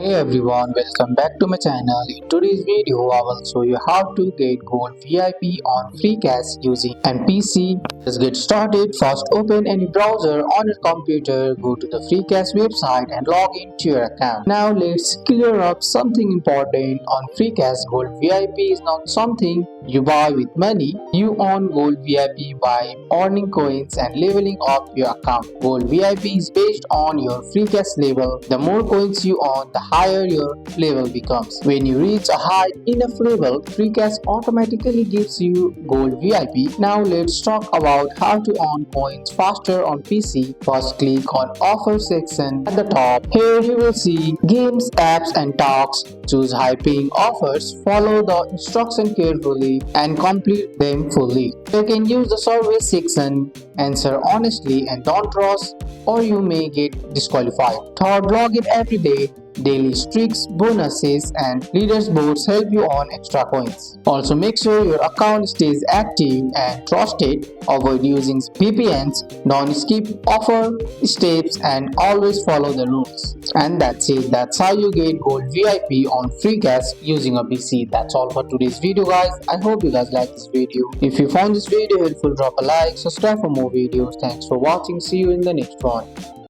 Hey everyone, welcome back to my channel. In today's video, I will show you how to get Gold VIP on freecash using an PC. Let's get started. First, open any browser on your computer, go to the freecash website and log into your account. Now let's clear up something important. On freecash, Gold VIP is not something you buy with money. You earn Gold VIP by earning coins and leveling up your account. Gold VIP is based on your freecash level. The more coins you earn, the higher your level becomes. When you reach a high enough level, freecash automatically gives you Gold VIP. Now let's talk about how to earn coins faster on PC. First, click on Offer section at the top. Here you will see Games, Apps and Talks. Choose high paying offers, follow the instruction carefully and complete them fully. You can use the survey section, answer honestly and don't rush or you may get disqualified. Third, log in every day. Daily streaks, bonuses and leaderboards help you earn extra coins. Also make sure your account stays active and trusted. Avoid using VPNs, don't skip offer steps and always follow the rules. And that's it. That's how you get Gold VIP on freecash using a PC. That's all for today's video guys. I hope you guys like this video. If you found this video helpful, drop a like, subscribe for more videos. Thanks for watching. See you in the next one.